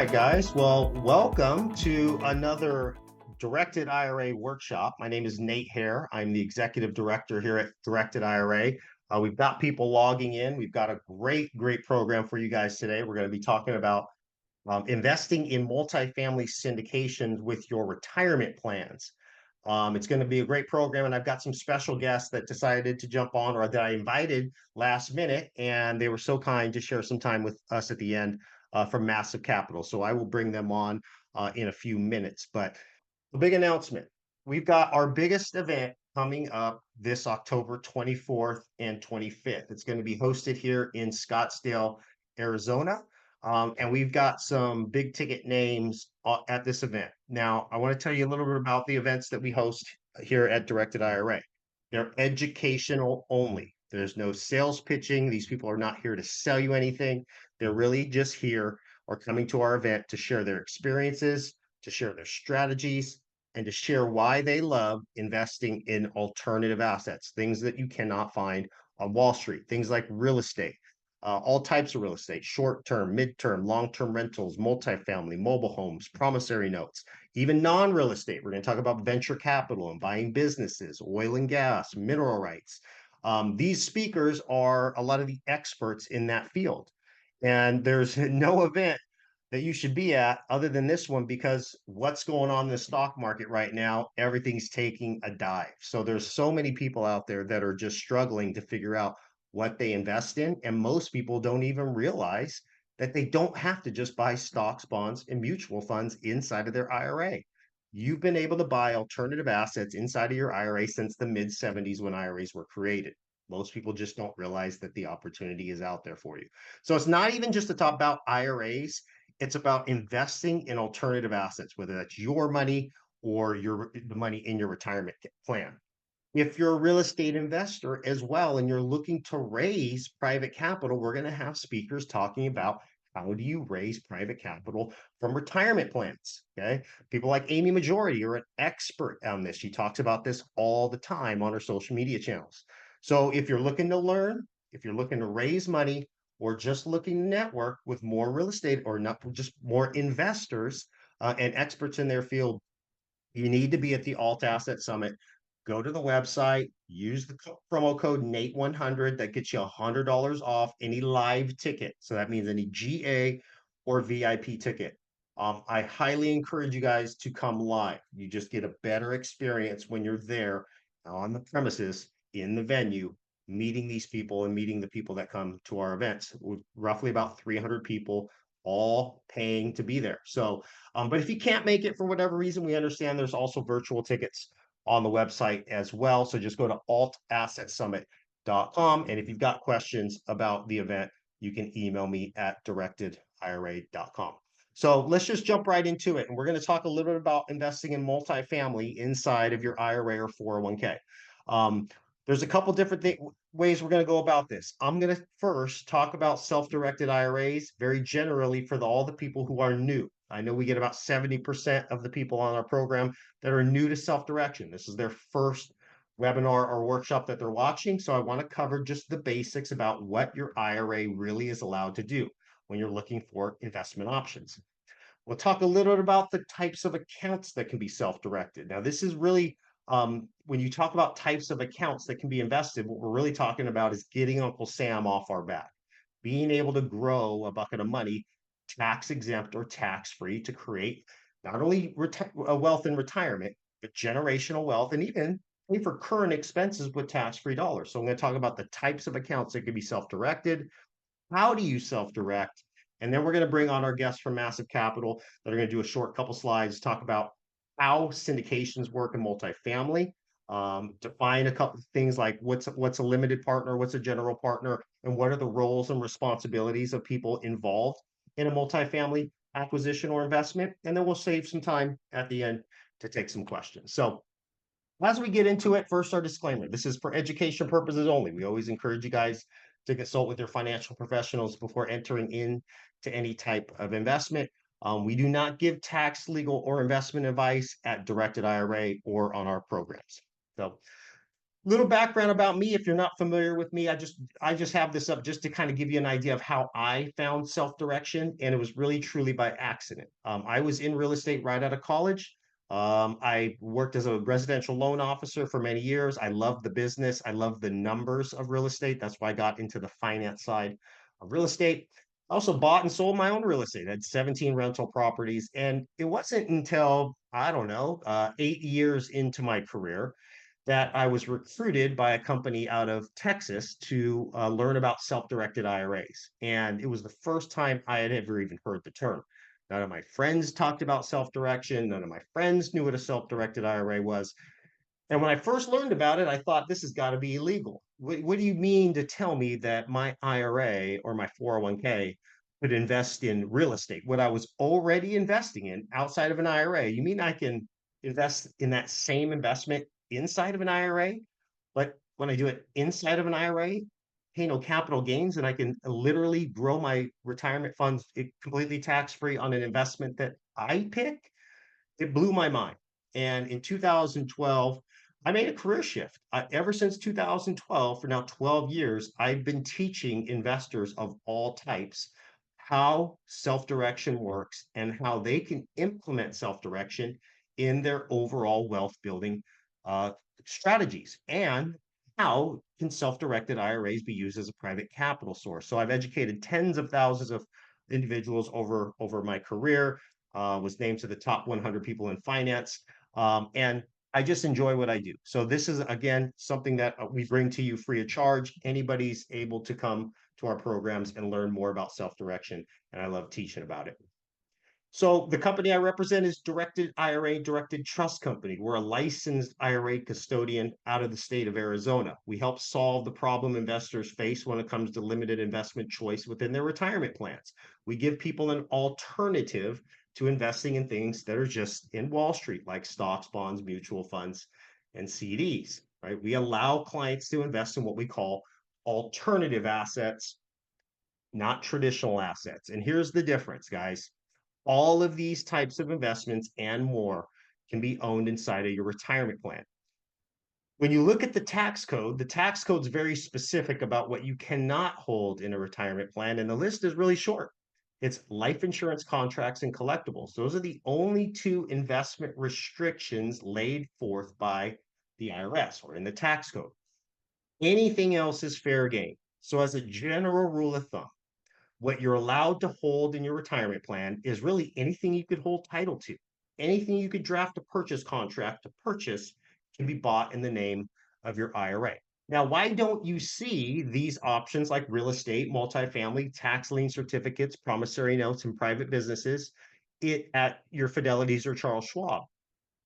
right, guys. Well, welcome to another Directed IRA workshop. My name is Nate Hare. I'm the executive director here at Directed IRA. We've got people logging in. We've got a great program for you guys today. We're going to be talking about investing in multifamily syndications with your retirement plans. It's going to be a great program, and I've got some special guests that decided to jump on or that I invited last minute, and they were so kind to share some time with us at the end from Massive Capital. So I will bring them on in a few minutes. But the big announcement, we've got our biggest event coming up this October 24th and 25th. It's going to be hosted here in Scottsdale, Arizona. And we've got some big ticket names at this event. Now, I want to tell you a little bit about the events that we host here at Directed IRA. They're educational only. There's no sales pitching. These people are not here to sell you anything. They're really just here or coming to our event to share their experiences, to share their strategies, and to share why they love investing in alternative assets, things that you cannot find on Wall Street, things like real estate, all types of real estate, short-term, mid-term, long-term rentals, multifamily, mobile homes, promissory notes, even non-real estate. We're going to talk about venture capital and buying businesses, oil and gas, mineral rights. These speakers are a lot of the experts in that field. And there's no event that you should be at other than this one, because what's going on in the stock market right now, everything's taking a dive. So there's so many people out there that are just struggling to figure out what they invest in. And most people don't even realize that they don't have to just buy stocks, bonds, and mutual funds inside of their IRA. You've been able to buy alternative assets inside of your IRA since the mid 70s when IRAs were created. Most people just don't realize that the opportunity is out there for you. So it's not even just to talk about IRAs. It's about investing in alternative assets, whether that's your money or the money in your retirement plan. If you're a real estate investor as well and you're looking to raise private capital, we're going to have speakers talking about how do you raise private capital from retirement plans. Okay. People like Amy Majority are an expert on this. She talks about this all the time on her social media channels. So if you're looking to learn, if you're looking to raise money, or just looking to network with more real estate or not just more investors and experts in their field, you need to be at the Alt Asset Summit. Go to the website, use the promo code NATE100. That gets you $100 off any live ticket. So that means any GA or VIP ticket. I highly encourage you guys to come live. You just get a better experience when you're there on the premises in the venue, meeting these people and meeting the people that come to our events. With roughly about 300 people, all paying to be there. So, but if you can't make it for whatever reason, we understand there's also virtual tickets on the website as well. So just go to altassetsummit.com. And if you've got questions about the event, you can email me at directedira.com. So let's just jump right into it. And we're going to talk a little bit about investing in multifamily inside of your IRA or 401k. There's a couple different ways we're going to go about this. I'm going to first talk about self-directed IRAs very generally for all the people who are new. I know we get about 70% of the people on our program that are new to self-direction. This is their first webinar or workshop that they're watching. So I want to cover just the basics about what your IRA really is allowed to do when you're looking for investment options. We'll talk a little bit about the types of accounts that can be self-directed. Now, this is really when you talk about types of accounts that can be invested, what we're really talking about is getting Uncle Sam off our back, being able to grow a bucket of money, tax exempt or tax free, to create not only wealth in retirement, but generational wealth, and even pay for current expenses with tax free dollars. So I'm going to talk about the types of accounts that can be self-directed. How do you self-direct? And then we're going to bring on our guests from Massive Capital that are going to do a short couple slides, talk about how syndications work in multifamily, define a couple of things like what's a limited partner, what's a general partner, and what are the roles and responsibilities of people involved in a multifamily acquisition or investment. And then we'll save some time at the end to take some questions. So as we get into it, first, our disclaimer. This is for education purposes only. We always encourage you guys to consult with your financial professionals before entering into any type of investment. We do not give tax, legal, or investment advice at Directed IRA or on our programs. So Little background about me, if you're not familiar with me, I just have this up just to kind of give you an idea of how I found self-direction, and it was really truly by accident. I was in real estate right out of college. I worked as a residential loan officer for many years. I loved the business. I loved the numbers of real estate. That's why I got into the finance side of real estate. I also bought and sold my own real estate. I had 17 rental properties, and it wasn't until I don't know, 8 years into my career that I was recruited by a company out of Texas to learn about self-directed IRAs. And it was the first time I had ever even heard the term. None of my friends talked about self-direction. None of my friends knew what a self-directed IRA was. And when I first learned about it, I thought this has got to be illegal. What do you mean to tell me that my IRA or my 401k could invest in real estate? What I was already investing in outside of an IRA, you mean I can invest in that same investment inside of an IRA? But when I do it inside of an IRA, pay no capital gains, and I can literally grow my retirement funds completely tax free on an investment that I pick. It blew my mind. And in 2012, I made a career shift. Ever since 2012, for now 12 years, I've been teaching investors of all types how self-direction works and how they can implement self-direction in their overall wealth building uh, strategies, and how can self-directed IRAs be used as a private capital source. So I've educated tens of thousands of individuals over my career, was named to the top 100 people in finance. And I just enjoy what I do. So this is, again, something that we bring to you free of charge. Anybody's able to come to our programs and learn more about self-direction. And I love teaching about it. So the company I represent is Directed IRA Directed Trust Company. We're a licensed IRA custodian out of the state of Arizona. We help solve the problem investors face when it comes to limited investment choice within their retirement plans. We give people an alternative to investing in things that are just in Wall Street, like stocks, bonds, mutual funds, and CDs, right? We allow clients to invest in what we call alternative assets, not traditional assets. And here's the difference, guys. All of these types of investments and more can be owned inside of your retirement plan. When you look at the tax code's very specific about what you cannot hold in a retirement plan, and the list is really short. It's life insurance contracts and collectibles. Those are the only two investment restrictions laid forth by the IRS or in the tax code. Anything else is fair game. So, as a general rule of thumb, what you're allowed to hold in your retirement plan is really anything you could hold title to. Anything you could draft a purchase contract to purchase can be bought in the name of your IRA. Now, why don't you see these options like real estate, multifamily, tax lien certificates, promissory notes, and private businesses at your Fidelities or Charles Schwab?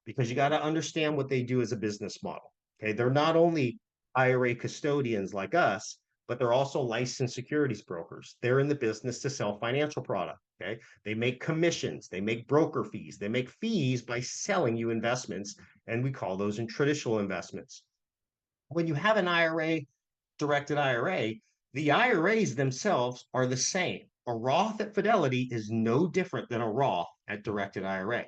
Because you got to understand what they do as a business model. Okay. They're not only IRA custodians like us, but they're also licensed securities brokers. They're in the business to sell financial product. Okay. They make commissions, they make broker fees, they make fees by selling you investments. And we call those in traditional investments. When you have an IRA, directed IRA, the IRAs themselves are the same. A Roth at Fidelity is no different than a Roth at directed IRA.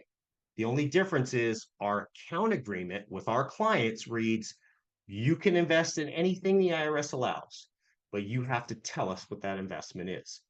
The only difference is our account agreement with our clients reads, you can invest in anything the IRS allows, but you have to tell us what that investment is.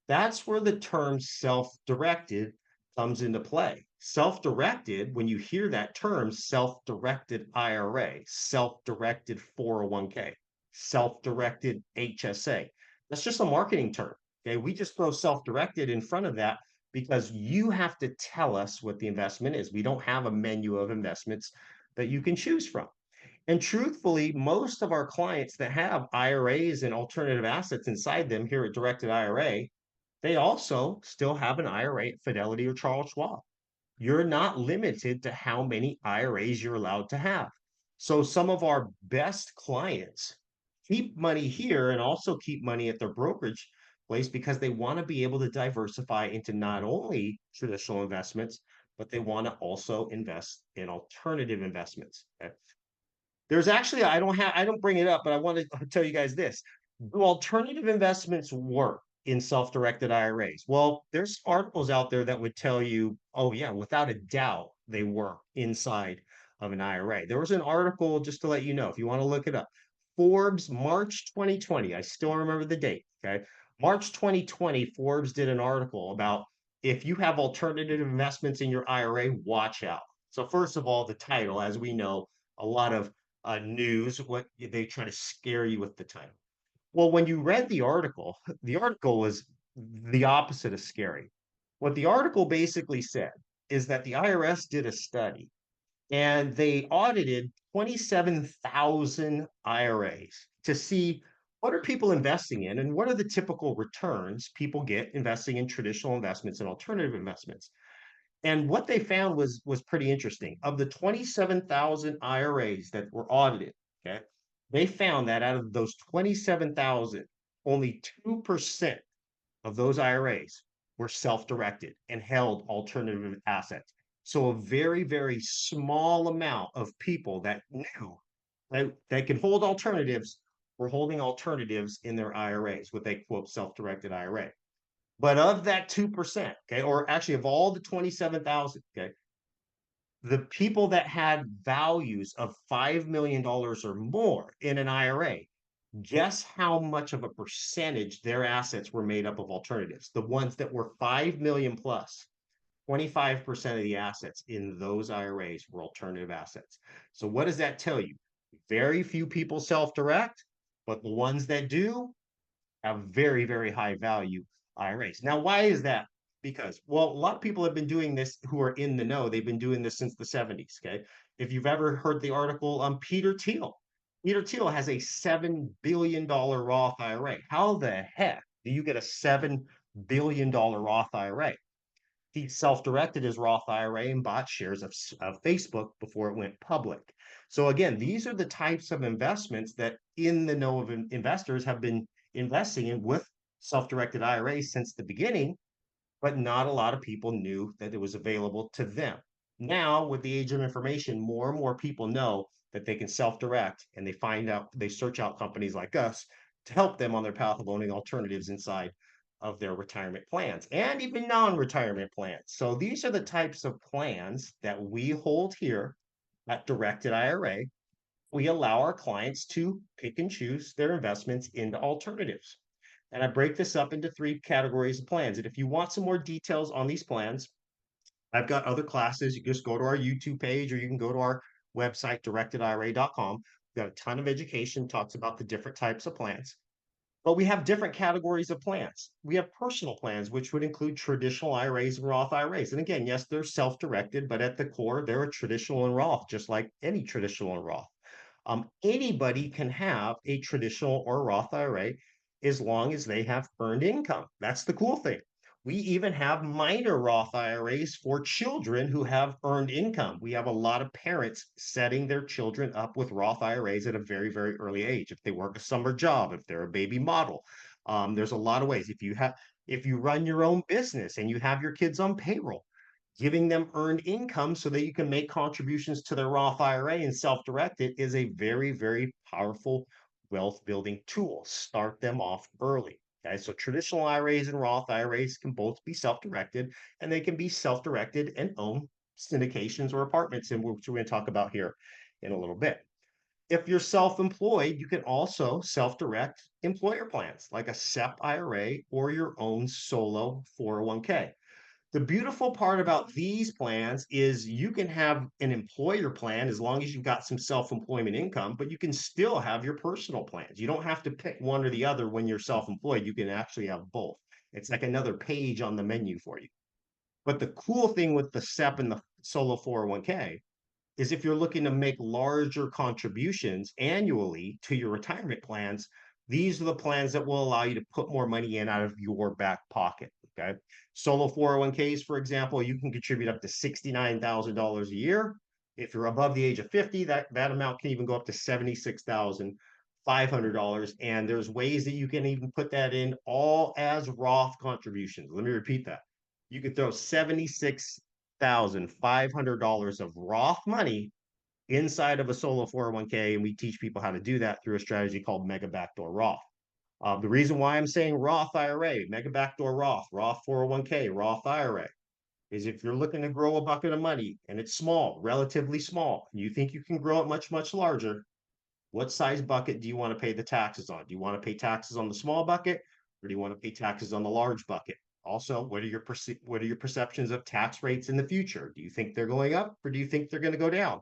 That's where the term self-directed comes into play. Self-directed, when you hear that term, self-directed IRA, self-directed 401k, self-directed HSA, that's just a marketing term. Okay, we just throw self-directed in front of that because you have to tell us what the investment is. We don't have a menu of investments that you can choose from. And truthfully, most of our clients that have IRAs and alternative assets inside them here at Directed IRA, they also still have an IRA at Fidelity or Charles Schwab. You're not limited to how many IRAs you're allowed to have. So some of our best clients keep money here and also keep money at their brokerage place because they want to be able to diversify into not only traditional investments, but they want to also invest in alternative investments. Okay? There's actually, I don't bring it up, but I want to tell you guys this. Do alternative investments work in self-directed IRAs? Well, there's articles out there that would tell you, oh yeah, without a doubt, they work inside of an IRA. There was an article, just to let you know, if you want to look it up, Forbes, March 2020. I still remember the date. Okay. March 2020, Forbes did an article about if you have alternative investments in your IRA, watch out. So, first of all, the title, as we know, a lot of news, what they try to scare you with the title. Well, when you read the article was the opposite of scary. What the article basically said is that the IRS did a study and they audited 27,000 IRAs to see what are people investing in and what are the typical returns people get investing in traditional investments and alternative investments. And what they found was pretty interesting. Of the 27,000 IRAs that were audited, okay, they found that out of those 27,000, only 2% of those IRAs were self-directed and held alternative assets. So a very, very small amount of people that knew that could hold alternatives were holding alternatives in their IRAs, what they quote self-directed IRA. But of that 2%, okay, or actually of all the 27,000, okay, the people that had values of $5 million or more in an IRA, guess how much of a percentage their assets were made up of alternatives? The ones that were 5 million plus, 25% of the assets in those IRAs were alternative assets. So what does that tell you? Very few people self-direct, but the ones that do have very, very high value IRAs. Now, why is that? Because, well, a lot of people have been doing this who are in the know. They've been doing this since the 70s. Okay. If you've ever heard the article on Peter Thiel has a $7 billion Roth IRA. How the heck do you get a $7 billion Roth IRA? He self-directed his Roth IRA and bought shares of Facebook before it went public. So again, these are the types of investments that in the know of investors have been investing in with self-directed IRAs since the beginning, but not a lot of people knew that it was available to them. Now, with the age of information, more and more people know that they can self-direct and they search out companies like us to help them on their path of owning alternatives inside of their retirement plans and even non-retirement plans. So these are the types of plans that we hold here at Directed IRA. We allow our clients to pick and choose their investments into alternatives. And I break this up into three categories of plans. And if you want some more details on these plans, I've got other classes. You just go to our YouTube page or you can go to our website, directedira.com. We've got a ton of education, talks about the different types of plans. But we have different categories of plans. We have personal plans, which would include traditional IRAs and Roth IRAs. And again, yes, they're self-directed, but at the core, they're a traditional and Roth, just like any traditional and Roth. Anybody can have a traditional or Roth IRA as long as they have earned income. That's the cool thing. We even have minor Roth IRAs for children who have earned income. We have a lot of parents setting their children up with Roth IRAs at a very, very early age. If they work a summer job, if they're a baby model, there's a lot of ways. If you run your own business and you have your kids on payroll, giving them earned income so that you can make contributions to their Roth IRA and self-direct it is a very, very powerful wealth building tool. Start them off early. Okay, so traditional IRAs and Roth IRAs can both be self-directed, and they can be self-directed and own syndications or apartments, and which we're going to talk about here in a little bit. If you're self-employed, you can also self-direct employer plans like a SEP IRA or your own solo 401k. The beautiful part about these plans is you can have an employer plan as long as you've got some self-employment income, but you can still have your personal plans. You don't have to pick one or the other when you're self-employed. You can actually have both. It's like another page on the menu for you. But the cool thing with the SEP and the solo 401k is if you're looking to make larger contributions annually to your retirement plans, these are the plans that will allow you to put more money in out of your back pocket. Okay. Solo 401ks, for example, you can contribute up to $69,000 a year. If you're above the age of 50, that amount can even go up to $76,500. And there's ways that you can even put that in all as Roth contributions. Let me repeat that. You could throw $76,500 of Roth money inside of a solo 401k, and we teach people how to do that through a strategy called Mega Backdoor Roth. The reason why I'm saying Roth IRA, Mega Backdoor Roth, Roth 401k, Roth IRA, is if you're looking to grow a bucket of money and it's small, relatively small, and you think you can grow it much, much larger, what size bucket do you want to pay the taxes on? Do you want to pay taxes on the small bucket or do you want to pay taxes on the large bucket? Also, what are your perceptions of tax rates in the future? Do you think they're going up or do you think they're going to go down?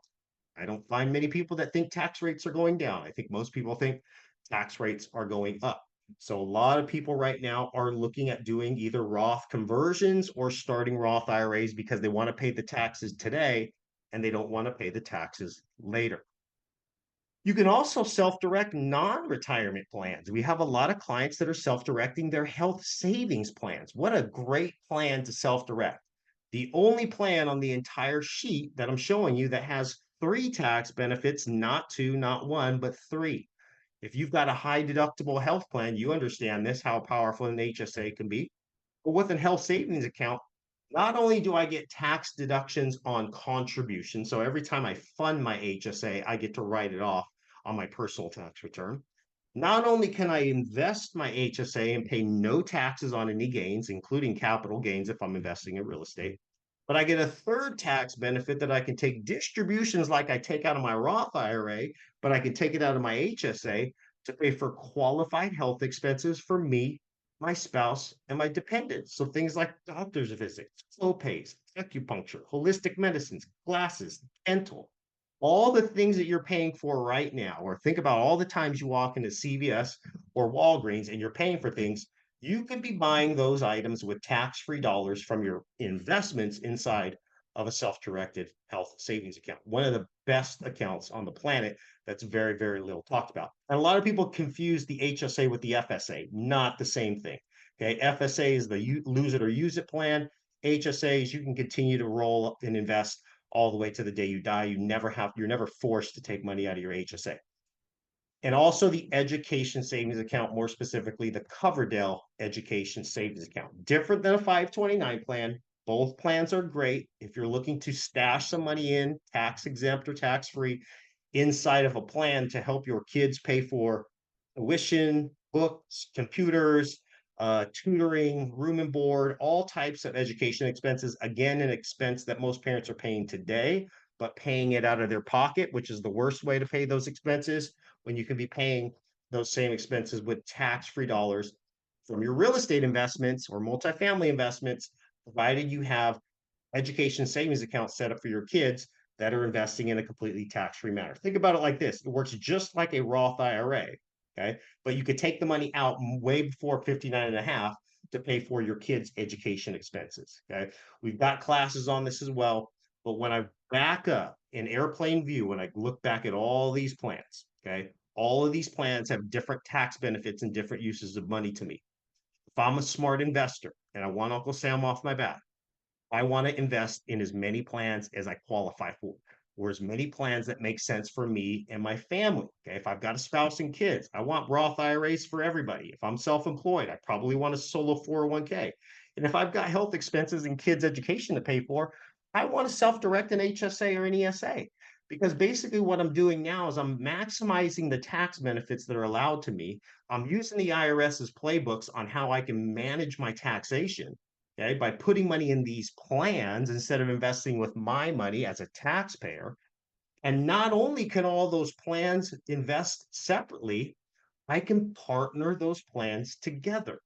I don't find many people that think tax rates are going down. I think most people think tax rates are going up. So a lot of people right now are looking at doing either Roth conversions or starting Roth IRAs because they want to pay the taxes today and they don't want to pay the taxes later. You can also self-direct non-retirement plans. We have a lot of clients that are self-directing their health savings plans. What a great plan to self-direct. The only plan on the entire sheet that I'm showing you that has three tax benefits, not two, not one, but three. If you've got a high deductible health plan, you understand this, how powerful an HSA can be. But with a health savings account, not only do I get tax deductions on contribution, so every time I fund my HSA, I get to write it off on my personal tax return. Not only can I invest my HSA and pay no taxes on any gains, including capital gains if I'm investing in real estate, but I get a third tax benefit that I can take distributions like I take out of my Roth IRA, but I can take it out of my HSA to pay for qualified health expenses for me, my spouse, and my dependents. So things like doctor's visits, co-pays, acupuncture, holistic medicines, glasses, dental, all the things that you're paying for right now, or think about all the times you walk into CVS or Walgreens and you're paying for things, you could be buying those items with tax-free dollars from your investments inside of a self-directed health savings account. One of the best accounts on the planet that's very, very little talked about. And a lot of people confuse the HSA with the FSA, not the same thing. Okay, FSA is the lose it or use it plan. HSA is you can continue to roll and invest all the way to the day you die. You're never forced to take money out of your HSA. And also the education savings account, more specifically, the Coverdell Education Savings Account. Different than a 529 plan. Both plans are great. If you're looking to stash some money in, tax exempt or tax free, inside of a plan to help your kids pay for tuition, books, computers, tutoring, room and board, all types of education expenses. Again, an expense that most parents are paying today, but paying it out of their pocket, which is the worst way to pay those expenses when you can be paying those same expenses with tax-free dollars from your real estate investments or multifamily investments, provided you have education savings accounts set up for your kids that are investing in a completely tax-free manner. Think about it like this. It works just like a Roth IRA, okay? But you could take the money out way before 59 and a half to pay for your kids' education expenses, okay? We've got classes on this as well, but when I back up in airplane view, when I look back at all these plans, okay, all of these plans have different tax benefits and different uses of money to me. If I'm a smart investor and I want Uncle Sam off my back, I want to invest in as many plans as I qualify for, or as many plans that make sense for me and my family. Okay. If I've got a spouse and kids, I want Roth IRAs for everybody. If I'm self employed, I probably want a solo 401k. And if I've got health expenses and kids' education to pay for, I want to self direct an HSA or an ESA. Because basically, what I'm doing now is I'm maximizing the tax benefits that are allowed to me. I'm using the IRS's playbooks on how I can manage my taxation, okay, by putting money in these plans instead of investing with my money as a taxpayer. And not only can all those plans invest separately, I can partner those plans together.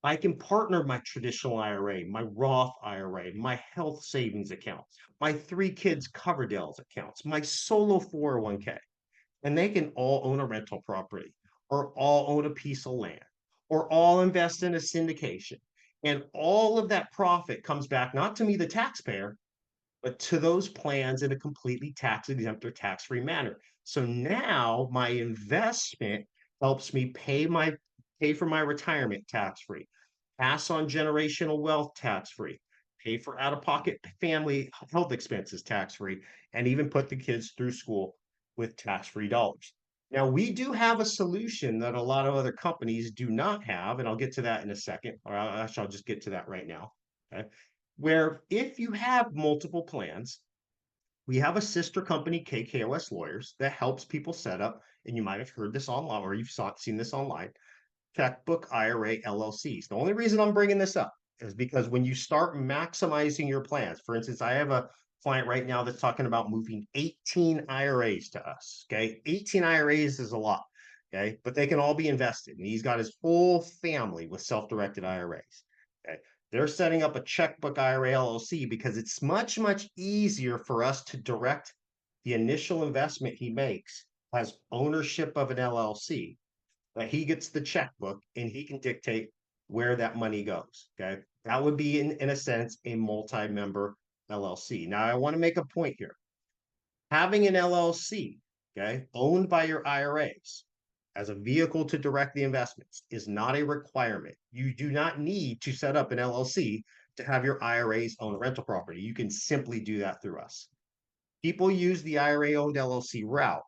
I can partner my traditional IRA, my Roth IRA, my health savings account, my three kids Coverdell's accounts, my solo 401k, and they can all own a rental property or all own a piece of land or all invest in a syndication. And all of that profit comes back not to me, the taxpayer, but to those plans in a completely tax exempt or tax free manner. So now my investment helps me pay for my retirement tax free, pass on generational wealth tax free, pay for out of pocket family health expenses tax free, and even put the kids through school with tax free dollars. Now, we do have a solution that a lot of other companies do not have, and I'll get to that in a second, or actually, I'll just get to that right now. Okay. Where if you have multiple plans, we have a sister company, KKOS Lawyers, that helps people set up, and you might have heard this online or seen this online, checkbook IRA LLCs. The only reason I'm bringing this up is because when you start maximizing your plans, for instance, I have a client right now that's talking about moving 18 IRAs to us. Okay. 18 IRAs is a lot. Okay. But they can all be invested. And he's got his whole family with self directed IRAs. Okay. They're setting up a checkbook IRA LLC because it's much, much easier for us to direct the initial investment he makes as ownership of an LLC. But he gets the checkbook and he can dictate where that money goes. Okay. That would be, in a sense, a multi member LLC. Now, I want to make a point here. Having an LLC, okay, owned by your IRAs as a vehicle to direct the investments is not a requirement. You do not need to set up an LLC to have your IRAs own a rental property. You can simply do that through us. People use the IRA owned LLC route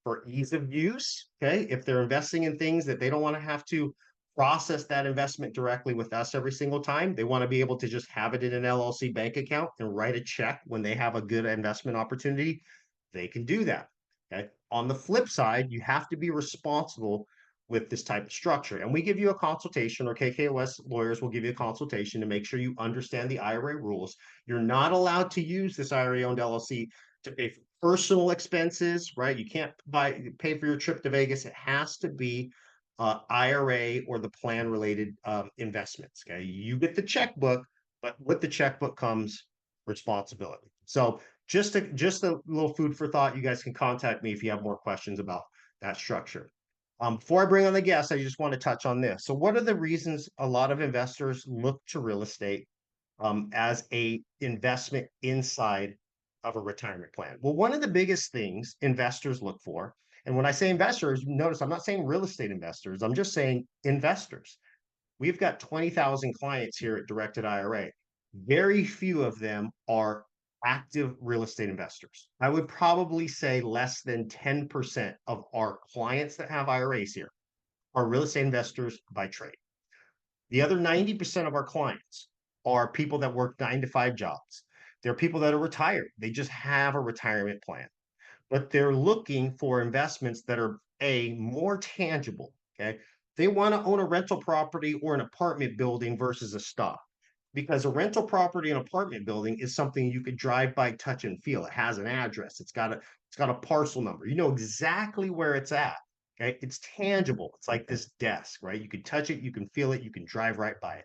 for ease of use. Okay. If they're investing in things that they don't want to have to process that investment directly with us every single time, they want to be able to just have it in an LLC bank account and write a check when they have a good investment opportunity, they can do that. Okay. On the flip side, you have to be responsible with this type of structure. And we give you a consultation, or KKOS lawyers will give you a consultation to make sure you understand the IRA rules. You're not allowed to use this IRA owned LLC to pay for personal expenses, right? You can't pay for your trip to Vegas. It has to be IRA or the plan related investments. Okay, you get the checkbook, but with the checkbook comes responsibility. So just a little food for thought. You guys can contact me if you have more questions about that structure. Before I bring on the guests, I just want to touch on this. So, what are the reasons a lot of investors look to real estate as a investment inside of a retirement plan? Well, one of the biggest things investors look for, and when I say investors, notice I'm not saying real estate investors, I'm just saying investors. We've got 20,000 clients here at Directed IRA. Very few of them are active real estate investors. I would probably say less than 10% of our clients that have IRAs here are real estate investors by trade. The other 90% of our clients are people that work 9 to 5 jobs. They're people that are retired. They just have a retirement plan, but they're looking for investments that are more tangible. Okay. They want to own a rental property or an apartment building versus a stock, because a rental property and apartment building is something you could drive by, touch, and feel. It has an address. It's got a parcel number. You know exactly where it's at. Okay. It's tangible. It's like this desk, right? You can touch it, you can feel it, you can drive right by it.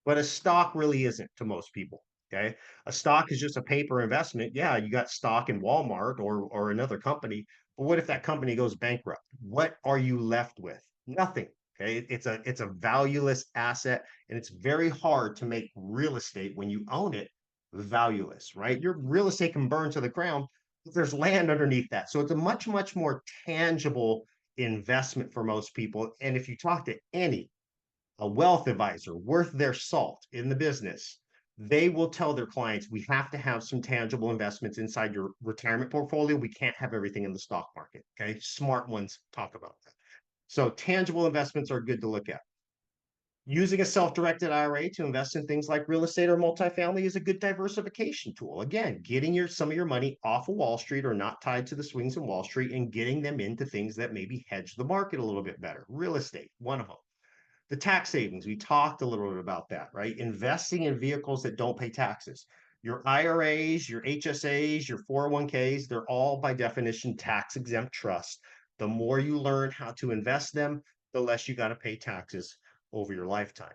But a stock really isn't to most people. Okay. A stock is just a paper investment. Yeah, you got stock in Walmart or another company. But what if that company goes bankrupt? What are you left with? Nothing. Okay. It's a valueless asset, and it's very hard to make real estate when you own it valueless, right? Your real estate can burn to the ground, but there's land underneath that. So it's a much, much more tangible investment for most people. And if you talk to any a wealth advisor worth their salt in the business, they will tell their clients, we have to have some tangible investments inside your retirement portfolio. We can't have everything in the stock market. Okay. Smart ones talk about that. So tangible investments are good to look at. Using a self-directed IRA to invest in things like real estate or multifamily is a good diversification tool. Again, getting some of your money off of Wall Street or not tied to the swings in Wall Street, and getting them into things that maybe hedge the market a little bit better. Real estate, one of them. The tax savings, we talked a little bit about that, right? Investing in vehicles that don't pay taxes. Your IRAs, your HSAs, your 401ks, they're all by definition tax exempt trusts. The more you learn how to invest them, the less you got to pay taxes over your lifetime.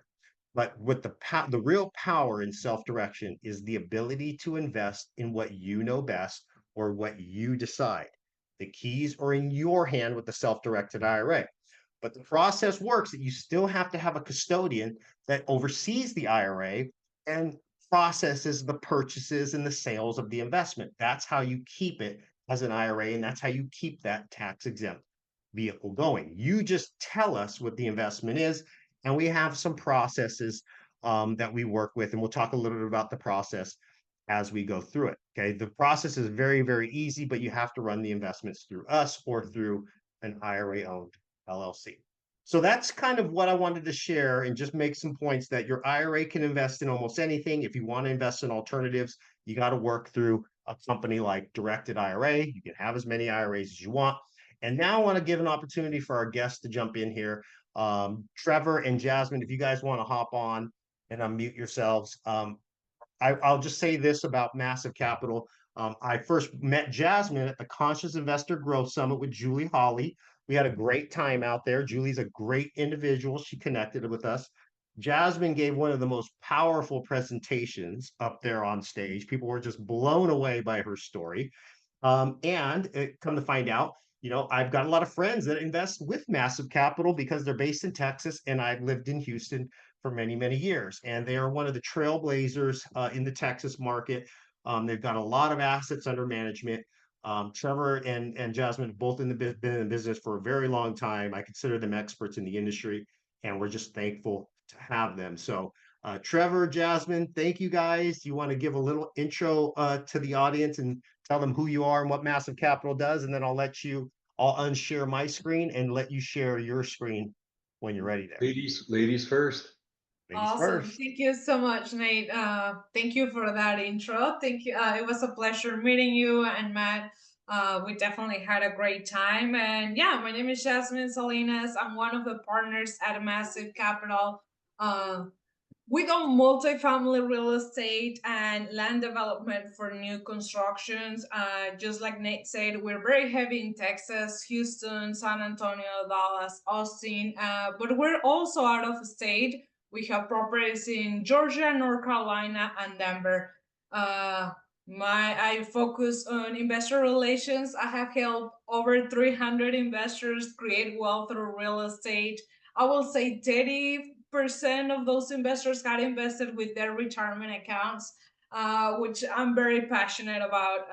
But what the real power in self-direction is the ability to invest in what you know best or what you decide. The keys are in your hand with the self-directed IRA. But the process works that you still have to have a custodian that oversees the IRA and processes the purchases and the sales of the investment. That's how you keep it as an IRA, and that's how you keep that tax exempt vehicle going. You just tell us what the investment is, and we have some processes that we work with, and we'll talk a little bit about the process as we go through it. Okay, the process is very, very easy, but you have to run the investments through us or through an IRA owned LLC. So that's kind of what I wanted to share, and just make some points that your IRA can invest in almost anything. If you want to invest in alternatives, you got to work through a company like Directed IRA. You can have as many IRAs as you want. And now I want to give an opportunity for our guests to jump in here. Trevor and Jasmine, if you guys want to hop on and unmute yourselves. I'll just say this about Massive Capital. I first met Jasmine at the Conscious Investor Growth Summit with Julie Holly. We had a great time out there. Julie's a great individual. She connected with us. Jasmine gave one of the most powerful presentations up there on stage. People were just blown away by her story. And come to find out, I've got a lot of friends that invest with Massive Capital because they're based in Texas, and I've lived in Houston for many, many years. And they are one of the trailblazers in the Texas market. They've got a lot of assets under management. Trevor and Jasmine have both been in the business for a very long time. I consider them experts in the industry, and we're just thankful to have them. So, Trevor, Jasmine, thank you guys. Do you want to give a little intro to the audience and tell them who you are and what Massive Capital does, and then I'll unshare my screen and let you share your screen when you're ready there. Ladies first. Ladies Awesome. first. Thank you so much, Nate. Thank you for that intro. Thank you. It was a pleasure meeting you and Matt. We definitely had a great time. And yeah, my name is Jasmine Salinas. I'm one of the partners at Massive Capital. Uh, we do multifamily real estate and land development for new constructions. Just like Nate said, we're very heavy in Texas, Houston, San Antonio, Dallas, Austin, but we're also out of state. We have properties in Georgia, North Carolina, and Denver. Uh, I focus on investor relations. I have helped over 300 investors create wealth through real estate. I will say 30% of those investors got invested with their retirement accounts, which I'm very passionate about.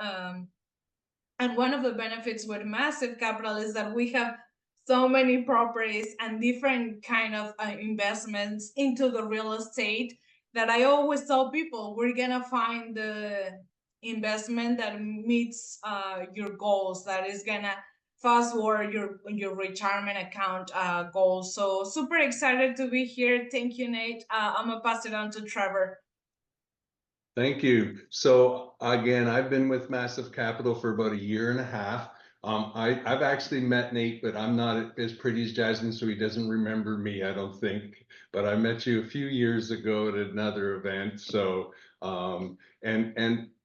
And one of the benefits with Massive Capital is that we have so many properties and different kind of investments into the real estate that I always tell people we're gonna find the investment that meets your goals, that is gonna fast forward your retirement account goals. So super excited to be here. Thank you, Nate. I'm gonna pass it on to Trevor. Thank you. So again, I've been with Massive Capital for about a year and a half. I've actually met Nate, but I'm not as pretty as Jasmine, so he doesn't remember me, I don't think. But I met you a few years ago at another event. So and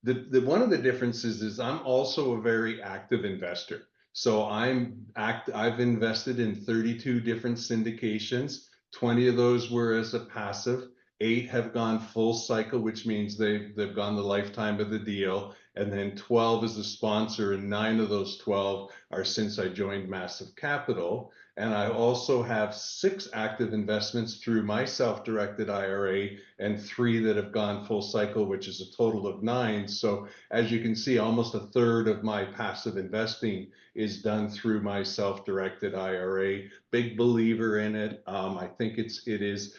the one of the differences is I'm also a very active investor. So I've invested in 32 different syndications. 20 of those were as a passive. 8 have gone full cycle, which means they've gone the lifetime of the deal, and then 12 is a sponsor, and 9 of those 12 are since I joined Massive Capital. And I also have 6 active investments through my self-directed IRA and 3 that have gone full cycle, which is a total of 9. So as you can see, almost a third of my passive investing is done through my self-directed IRA. Big believer in it. I think it is,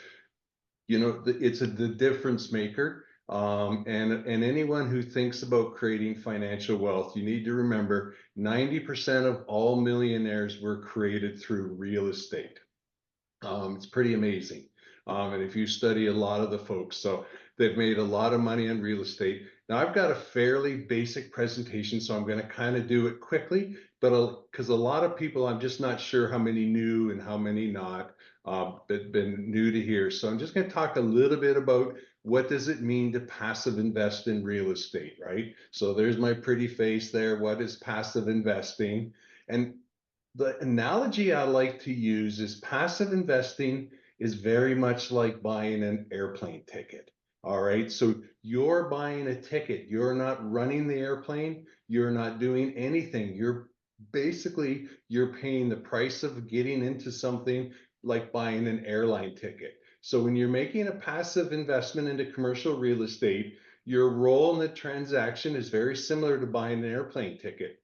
it's the difference maker. And anyone who thinks about creating financial wealth, you need to remember 90% of all millionaires were created through real estate. It's pretty amazing. And if you study a lot of the folks, so they've made a lot of money on real estate. Now I've got a fairly basic presentation, so I'm going to kind of do it quickly, but because a lot of people, I'm just not sure how many knew and how many not, been new to here. So I'm just going to talk a little bit about what does it mean to passive invest in real estate, right? So there's my pretty face there. What is passive investing? And the analogy I like to use is passive investing is very much like buying an airplane ticket. All right. So you're buying a ticket. You're not running the airplane. You're not doing anything. You're paying the price of getting into something like buying an airline ticket. So when you're making a passive investment into commercial real estate, your role in the transaction is very similar to buying an airplane ticket.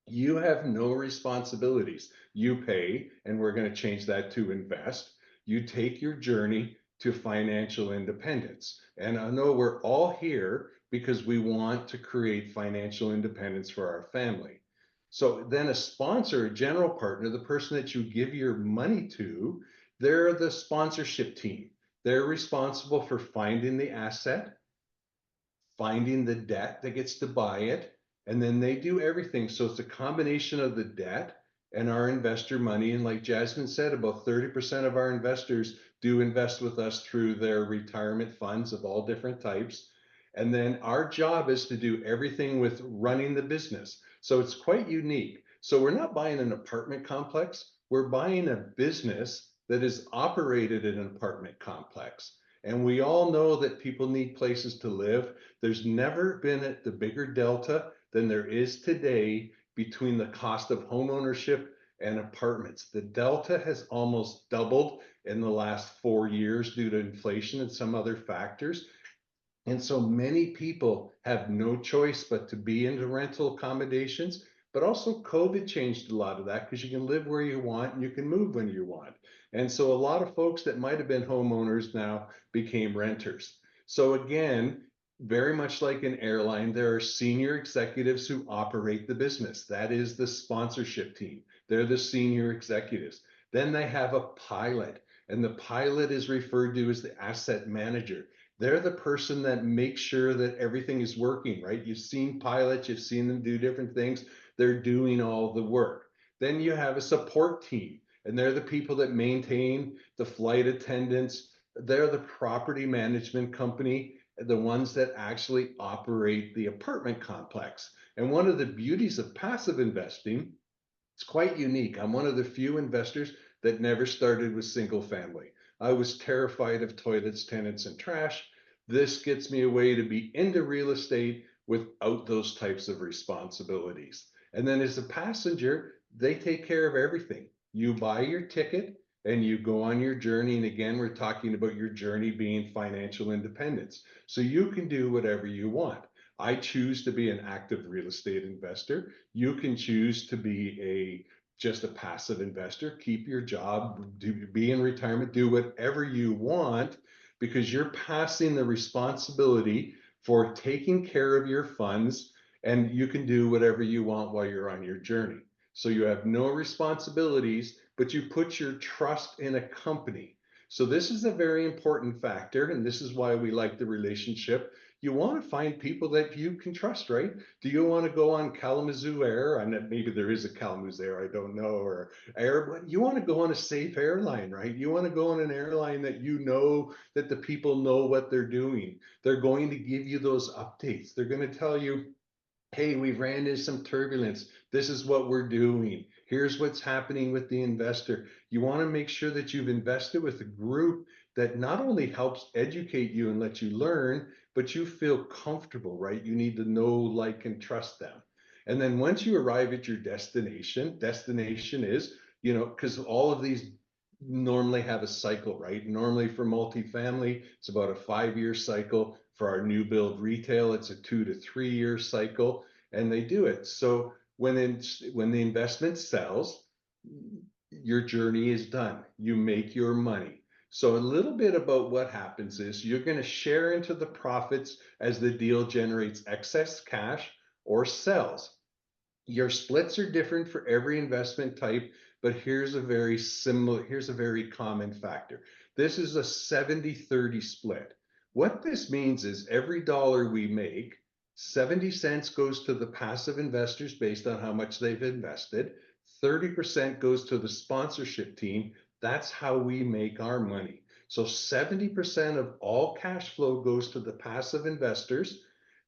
You have no responsibilities. You pay, and we're going to change that to invest. You take your journey to financial independence. And I know we're all here because we want to create financial independence for our family. So then a sponsor, a general partner, the person that you give your money to, they're the sponsorship team. They're responsible for finding the asset, finding the debt that gets to buy it, and then they do everything. So it's a combination of the debt and our investor money. And like Jasmine said, about 30% of our investors do invest with us through their retirement funds of all different types. And then our job is to do everything with running the business. So it's quite unique. So we're not buying an apartment complex, we're buying a business that is operated in an apartment complex. And we all know that people need places to live. There's never been the bigger delta than there is today between the cost of homeownership and apartments. The delta has almost doubled in the last 4 years due to inflation and some other factors. And so many people have no choice but to be into rental accommodations. But also COVID changed a lot of that because you can live where you want and you can move when you want. And so a lot of folks that might have been homeowners now became renters. So again, very much like an airline, there are senior executives who operate the business. That is the sponsorship team. They're the senior executives. Then they have a pilot, and the pilot is referred to as the asset manager. They're the person that makes sure that everything is working, right? You've seen pilots, you've seen them do different things. They're doing all the work. Then you have a support team, and they're the people that maintain the flight attendants. They're the property management company, the ones that actually operate the apartment complex. And one of the beauties of passive investing, it's quite unique. I'm one of the few investors that never started with single family. I was terrified of toilets, tenants, and trash. This gets me a way to be into real estate without those types of responsibilities. And then as a passenger, they take care of everything. You buy your ticket and you go on your journey. And again, we're talking about your journey being financial independence. So you can do whatever you want. I choose to be an active real estate investor. You can choose to be just a passive investor, keep your job, be in retirement, do whatever you want, because you're passing the responsibility for taking care of your funds, and you can do whatever you want while you're on your journey. So you have no responsibilities, but you put your trust in a company. So this is a very important factor, and this is why we like the relationship. You want to find people that you can trust, right? Do you want to go on Kalamazoo Air? And maybe there is a Kalamazoo Air, I don't know, or Air, but you want to go on a safe airline, right? You want to go on an airline that you know that the people know what they're doing. They're going to give you those updates. They're going to tell you, hey, we ran into some turbulence. This is what we're doing. Here's what's happening with the investor. You want to make sure that you've invested with a group that not only helps educate you and let you learn, but you feel comfortable, right? You need to know, like, and trust them. And then once you arrive at your destination is, because all of these normally have a cycle, right? Normally for multifamily, it's about a 5-year cycle. For our new build retail, it's a 2 to 3 year cycle, and they do it. So when the investment sells, your journey is done. You make your money. So a little bit about what happens is you're going to share into the profits as the deal generates excess cash or sells. Your splits are different for every investment type, but here's a very common factor. This is a 70-30 split. What this means is every dollar we make, 70 cents goes to the passive investors based on how much they've invested. 30% goes to the sponsorship team. That's how we make our money. So 70% of all cash flow goes to the passive investors.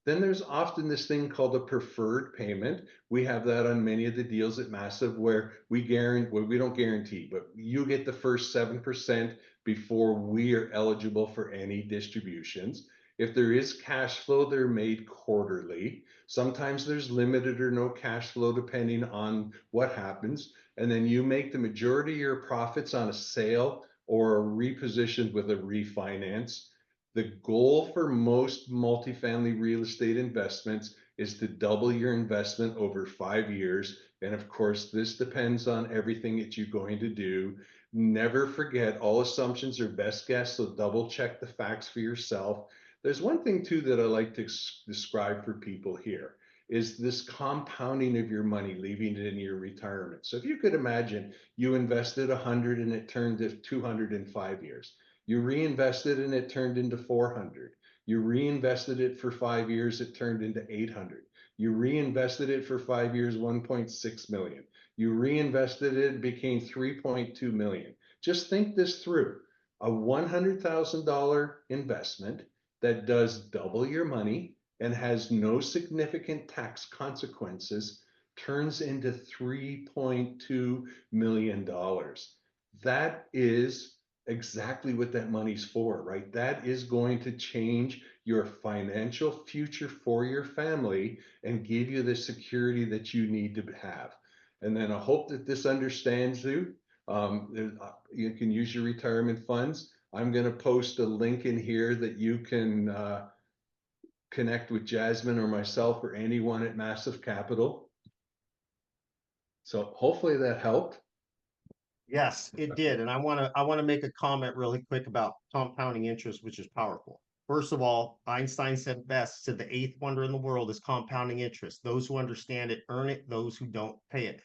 Then there's often this thing called a preferred payment. We have that on many of the deals at Massive where we don't guarantee, but you get the first 7% before we are eligible for any distributions. If there is cash flow, they're made quarterly. Sometimes there's limited or no cash flow depending on what happens. And then you make the majority of your profits on a sale or a reposition with a refinance. The goal for most multifamily real estate investments is to double your investment over 5 years. And of course, this depends on everything that you're going to do. Never forget, all assumptions are best guess, so double check the facts for yourself. There's one thing too that I like to describe for people here is this compounding of your money, leaving it in your retirement. So if you could imagine you invested 100 and it turned to 200 in 5 years. You reinvested and it turned into 400. You reinvested it for 5 years, it turned into 800. You reinvested it for 5 years, 1.6 million. You reinvested it, it became 3.2 million. Just think this through. A $100,000 investment that does double your money and has no significant tax consequences turns into $3.2 million. That is exactly what that money's for, right? That is going to change your financial future for your family and give you the security that you need to have. And then I hope that this understands you. You can use your retirement funds. I'm going to post a link in here that you can connect with Jasmine or myself or anyone at Massive Capital. So hopefully that helped. Yes, it did. And I want to make a comment really quick about compounding interest, which is powerful. First of all, Einstein said best, said the eighth wonder in the world is compounding interest. Those who understand it earn it, those who don't pay it.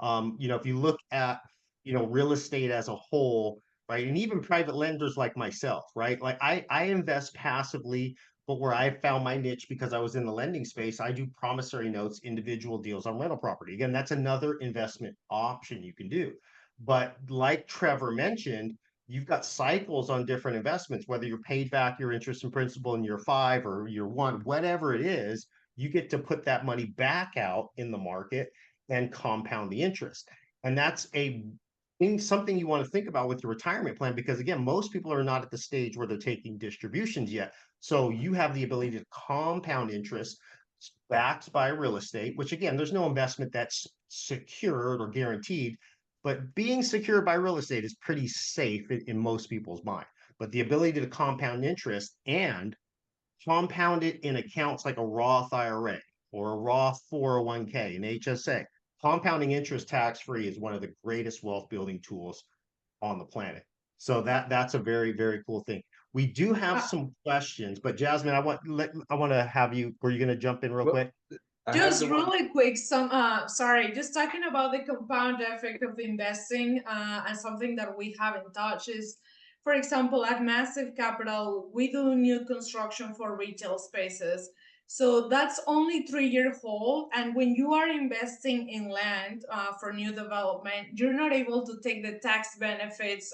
If you look at, real estate as a whole, right, and even private lenders like myself, right? Like I invest passively, but where I found my niche because I was in the lending space, I do promissory notes, individual deals on rental property. Again, that's another investment option you can do. But like Trevor mentioned, you've got cycles on different investments, whether you're paid back your interest and principal in year 5 or year 1, whatever it is, you get to put that money back out in the market and compound the interest. And that's something you want to think about with your retirement plan, because again, most people are not at the stage where they're taking distributions yet. So you have the ability to compound interest backed by real estate, which again, there's no investment that's secured or guaranteed, but being secured by real estate is pretty safe in most people's mind. But the ability to compound interest and compound it in accounts like a Roth IRA or a Roth 401k, an HSA, compounding interest tax free is one of the greatest wealth building tools on the planet. So that's a very, very cool thing. We do have Uh, some questions, but Jasmine, I want to have you. Were you going to jump in real Well, quick? I have the Just one. really quick, sorry, just talking about the compound effect of investing, and something that we haven't touched is, for example, at Massive Capital, we do new construction for retail spaces. So that's only 3-year hold. And when you are investing in land for new development, you're not able to take the tax benefits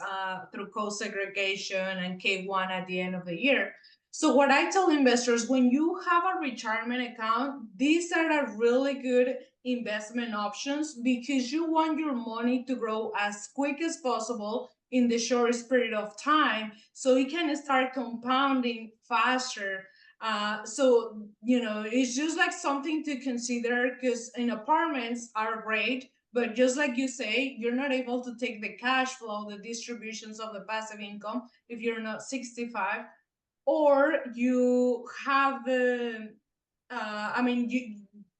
through co-segregation and K1 at the end of the year. So what I tell investors, when you have a retirement account, these are a really good investment options because you want your money to grow as quick as possible in the shortest period of time so it can start compounding faster. It's just like something to consider because in apartments are great, but just like you say, you're not able to take the cash flow, the distributions of the passive income if you're not 65, or you have the I mean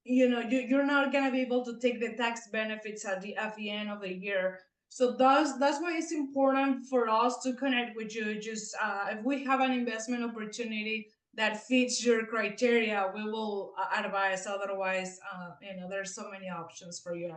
you're not gonna be able to take the tax benefits at the end of the year. So that's why it's important for us to connect with you. Just if we have an investment opportunity that fits your criteria, we will advise. Otherwise, there's so many options for you.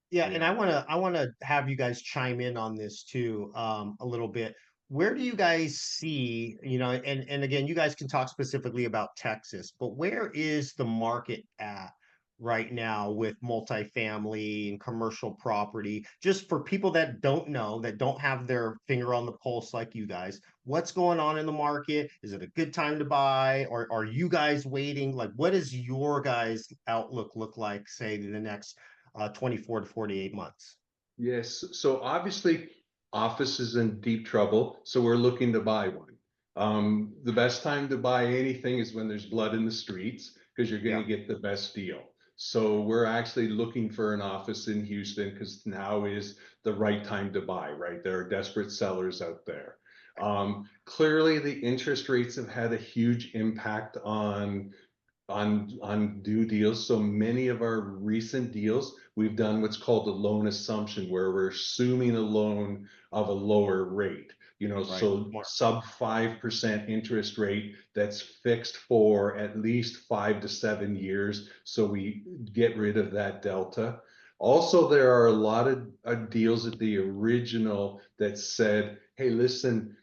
Yeah, and Yeah. I want to have you guys chime in on this too, a little bit. Where do you guys see, and again, you guys can talk specifically about Texas, but where is the market at right now with multifamily and commercial property? Just for people that don't know, that don't have their finger on the pulse like you guys, what's going on in the market? Is it a good time to buy, or are you guys waiting? Like, what does your guys' outlook look like, say, in the next 24 to 48 months? Yes, so obviously office is in deep trouble, so we're looking to buy one. The best time to buy anything is when there's blood in the streets because you're going Yeah, to get the best deal. So we're actually looking for an office in Houston because now is the right time to buy, right? There are desperate sellers out there. Clearly, the interest rates have had a huge impact on due deals. So many of our recent deals, we've done what's called a loan assumption, where we're assuming a loan of a lower rate. right. So Smart. sub 5% interest rate that's fixed for at least 5 to 7 years. So we get rid of that delta. Also, there are a lot of deals at the original that said, hey, listen,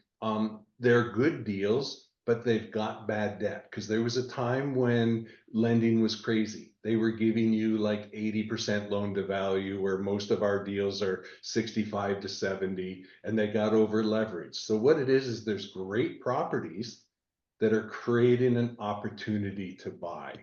they're good deals, but they've got bad debt because there was a time when lending was crazy. They were giving you like 80% loan to value, where most of our deals are 65 to 70, and they got over leveraged. So what it is there's great properties that are creating an opportunity to buy.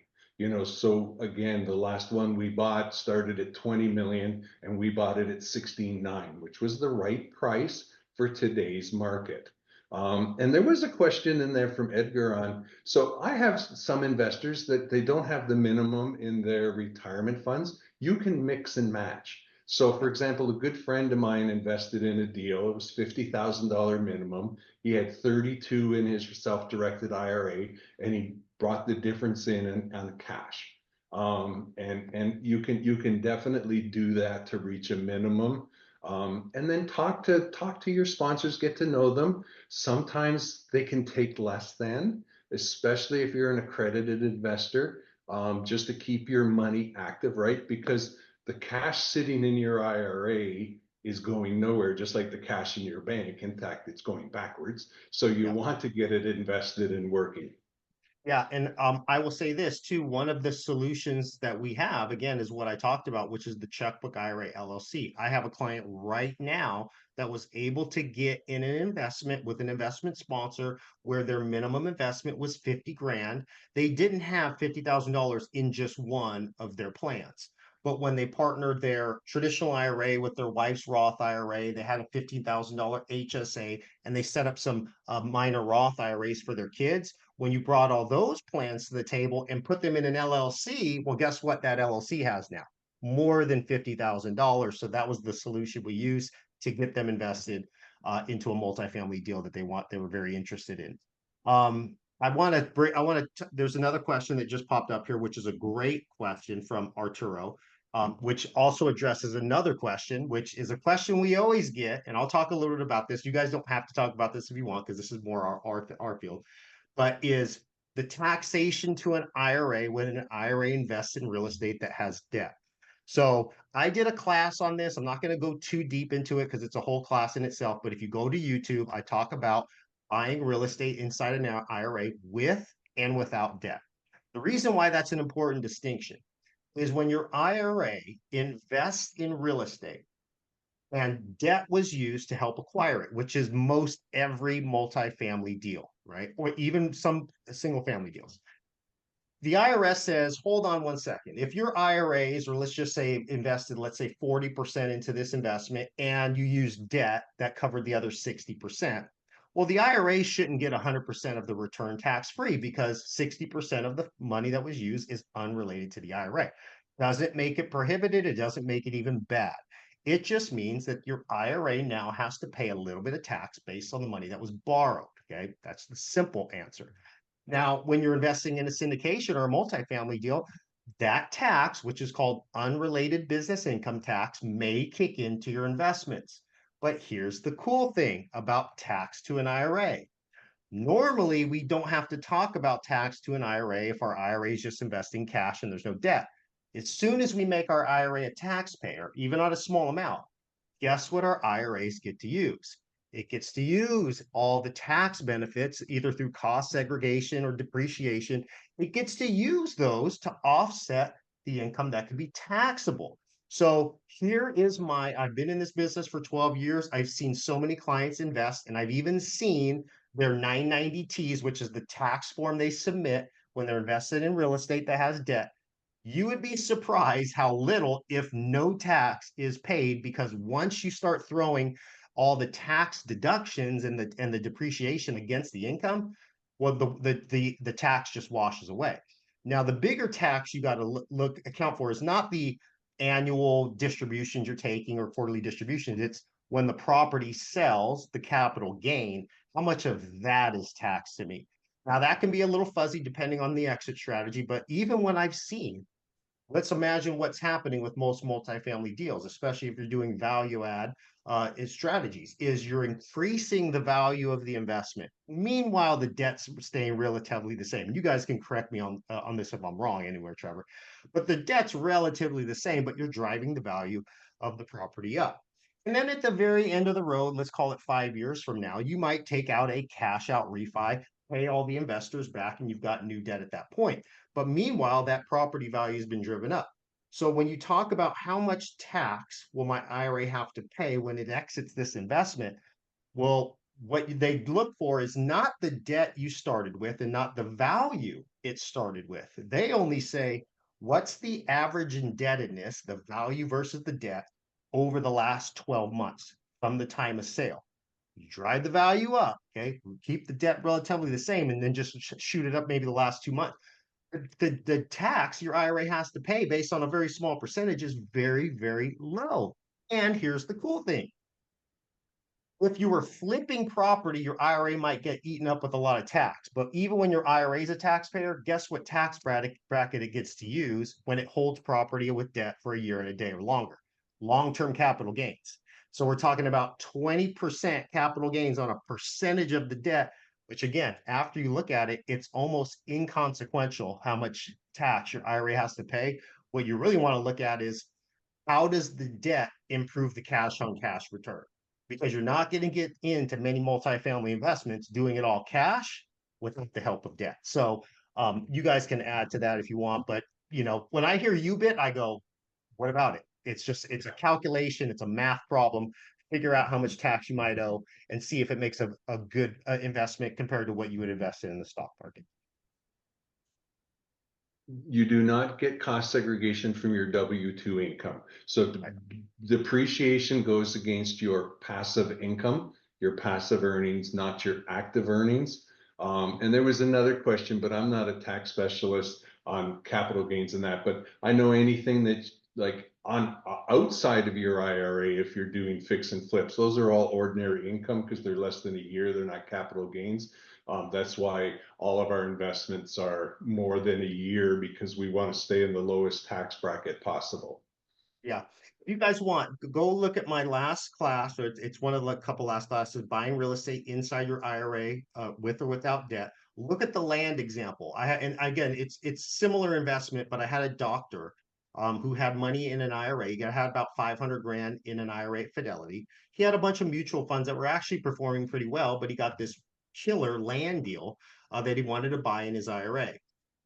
So again, the last one we bought started at 20 million and we bought it at 16.9, which was the right price for today's market. And there was a question in there from Edgar on, so I have some investors that they don't have the minimum in their retirement funds. You can mix and match. So for example, a good friend of mine invested in a deal. It was $50,000 minimum. He had 32 in his self-directed IRA, and he brought the difference in on cash. And you can definitely do that to reach a minimum. And then talk to your sponsors, get to know them. Sometimes they can take less than, especially if you're an accredited investor, just to keep your money active, right? Because the cash sitting in your IRA is going nowhere, just like the cash in your bank. In fact, it's going backwards. So you Yeah. want to get it invested and working. Yeah, and I will say this too. One of the solutions that we have, again, is what I talked about, which is the Checkbook IRA LLC. I have a client right now that was able to get in an investment with an investment sponsor where their minimum investment was 50 grand. They didn't have $50,000 in just one of their plans. But when they partnered their traditional IRA with their wife's Roth IRA, they had a $15,000 HSA, and they set up some minor Roth IRAs for their kids. When you brought all those plans to the table and put them in an LLC, well, guess what that LLC has now? More than $50,000. So that was the solution we used to get them invested into a multifamily deal that they were very interested in. There's another question that just popped up here, which is a great question from Arturo, which also addresses another question, which is a question we always get. And I'll talk a little bit about this. You guys don't have to talk about this if you want, because this is more our field, but is the taxation to an IRA when an IRA invests in real estate that has debt. So I did a class on this. I'm not going to go too deep into it because it's a whole class in itself. But if you go to YouTube, I talk about buying real estate inside an IRA with and without debt. The reason why that's an important distinction is when your IRA invests in real estate, and debt was used to help acquire it, which is most every multifamily deal, right? Or even some single family deals. The IRS says, hold on one second. If your IRAs, or let's just say invested, let's say 40% into this investment, and you use debt that covered the other 60%, well, the IRA shouldn't get 100% of the return tax free because 60% of the money that was used is unrelated to the IRA. Doesn't make it prohibited. It doesn't make it even bad. It just means that your IRA now has to pay a little bit of tax based on the money that was borrowed. Okay. That's the simple answer. Now, when you're investing in a syndication or a multifamily deal, that tax, which is called unrelated business income tax, may kick into your investments. But here's the cool thing about tax to an IRA. Normally, we don't have to talk about tax to an IRA if our IRA is just investing cash and there's no debt. As soon as we make our IRA a taxpayer, even on a small amount, guess what our IRAs get to use? It gets to use all the tax benefits, either through cost segregation or depreciation. It gets to use those to offset the income that could be taxable. So I've been in this business for 12 years. I've seen so many clients invest, and I've even seen their 990Ts, which is the tax form they submit when they're invested in real estate that has debt. You would be surprised how little, if no tax is paid, because once you start throwing all the tax deductions and the depreciation against the income, well, the tax just washes away. Now, the bigger tax you got to account for is not the annual distributions you're taking or quarterly distributions. It's when the property sells, the capital gain, how much of that is taxed to me? Now, that can be a little fuzzy depending on the exit strategy, but even when I've seen, let's imagine what's happening with most multifamily deals, especially if you're doing value add strategies, is you're increasing the value of the investment. Meanwhile, the debt's staying relatively the same. You guys can correct me on this if I'm wrong anywhere, Trevor. But the debt's relatively the same, but you're driving the value of the property up. And then at the very end of the road, let's call it 5 years from now, you might take out a cash out refi pay all the investors back and you've got new debt at that point. But meanwhile, that property value has been driven up. So when you talk about how much tax will my IRA have to pay when it exits this investment, well, what they look for is not the debt you started with and not the value it started with. They only say, what's the average indebtedness, the value versus the debt over the last 12 months from the time of sale? You drive the value up, okay? Keep the debt relatively the same and then just shoot it up maybe the last 2 months. The tax your IRA has to pay based on a very small percentage is very, very low. And here's the cool thing, if you were flipping property, your IRA might get eaten up with a lot of tax. But even when your IRA is a taxpayer, guess what tax bracket it gets to use when it holds property with debt for a year and a day or longer? Long-term capital gains. So we're talking about 20% capital gains on a percentage of the debt, which again, after you look at it, it's almost inconsequential how much tax your IRA has to pay. What you really want to look at is how does the debt improve the cash on cash return? Because you're not going to get into many multifamily investments doing it all cash without the help of debt. So you guys can add to that if you want. But when I hear UBIT, I go, what about it? It's a calculation, it's a math problem. Figure out how much tax you might owe and see if it makes a good investment compared to what you would invest in the stock market. You do not get cost segregation from your W-2 income. So depreciation goes against your passive income, your passive earnings, not your active earnings. And there was another question, but I'm not a tax specialist on capital gains and that, but I know anything that like on outside of your IRA, if you're doing fix and flips, those are all ordinary income because they're less than a year, they're not capital gains. That's why all of our investments are more than a year because we want to stay in the lowest tax bracket possible. Yeah. If you guys want, go look at my last class, or it's one of the couple last classes, buying real estate inside your IRA, with or without debt. Look at the land example. And again, it's similar investment, but I had a doctor who had money in an IRA. He had about 500 grand in an IRA at Fidelity. He had a bunch of mutual funds that were actually performing pretty well, but he got this killer land deal that he wanted to buy in his IRA.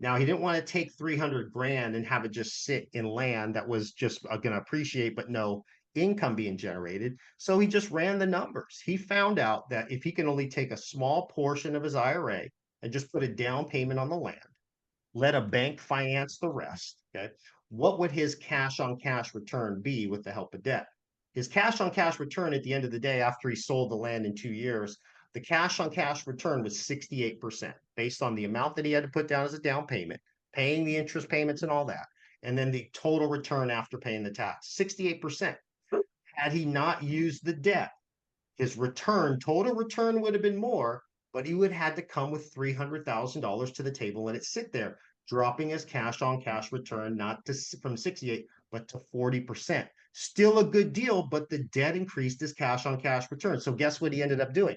Now, he didn't want to take 300 grand and have it just sit in land that was just going to appreciate, but no income being generated. So he just ran the numbers. He found out that if he can only take a small portion of his IRA and just put a down payment on the land, let a bank finance the rest, okay, what would his cash on cash return be with the help of debt? His cash on cash return at the end of the day, after he sold the land in 2 years, the cash on cash return was 68% based on the amount that he had to put down as a down payment, paying the interest payments and all that, and then the total return after paying the tax, 68%. Had he not used the debt, his total return would have been more, but he would have had to come with $300,000 to the table and it sit there, dropping his cash on cash return not to from 68 but to 40%. Still a good deal, but the debt increased his cash on cash return. So guess what he ended up doing?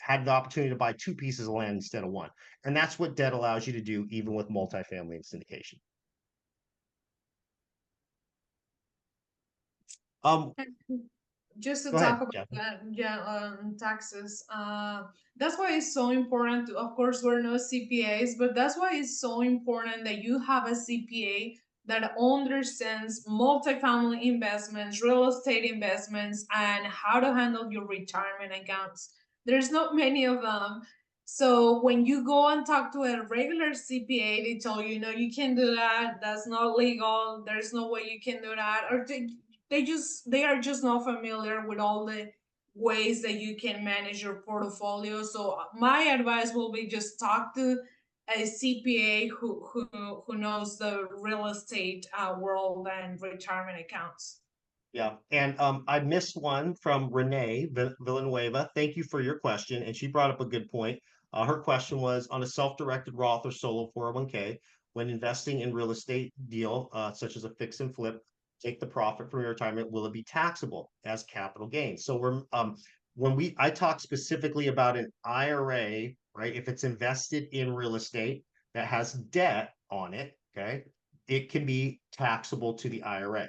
Had the opportunity to buy two pieces of land instead of one. And that's what debt allows you to do, even with multifamily and syndication. Um, Just to Go talk ahead, about Jeff. that, yeah, taxes. That's why it's so important. Of course, we're no CPAs, but that's why it's so important that you have a CPA that understands multifamily investments, real estate investments, and how to handle your retirement accounts. There's not many of them. So when you go and talk to a regular CPA, they tell you, no, you can't do that. That's not legal. There's no way you can do that. Or they are just not familiar with all the ways that you can manage your portfolio. So my advice will be just talk to a CPA who knows the real estate world and retirement accounts. Yeah, and I missed one from Renee Villanueva. Thank you for your question, and she brought up a good point. Her question was on a self-directed Roth or solo 401k, when investing in real estate deal, such as a fix and flip, take the profit from your retirement, will it be taxable as capital gains? So I talk specifically about an IRA, right? If it's invested in real estate that has debt on it, okay, it can be taxable to the IRA.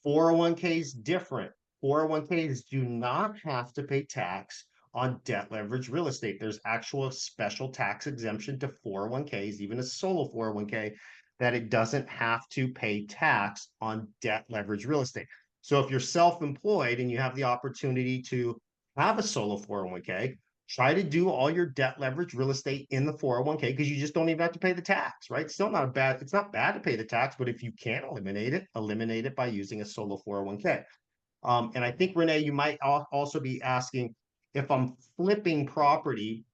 401ks different. 401ks do not have to pay tax on debt leverage real estate. There's actual special tax exemption to 401ks, even a solo 401k, that it doesn't have to pay tax on debt leverage real estate. So if you're self-employed and you have the opportunity to have a solo 401k, try to do all your debt leverage real estate in the 401k, because you just don't even have to pay the tax, right? It's still not a bad, it's not bad to pay the tax, but if you can't eliminate it by using a solo 401k. And I think, Renee, you might also be asking, if I'm flipping property,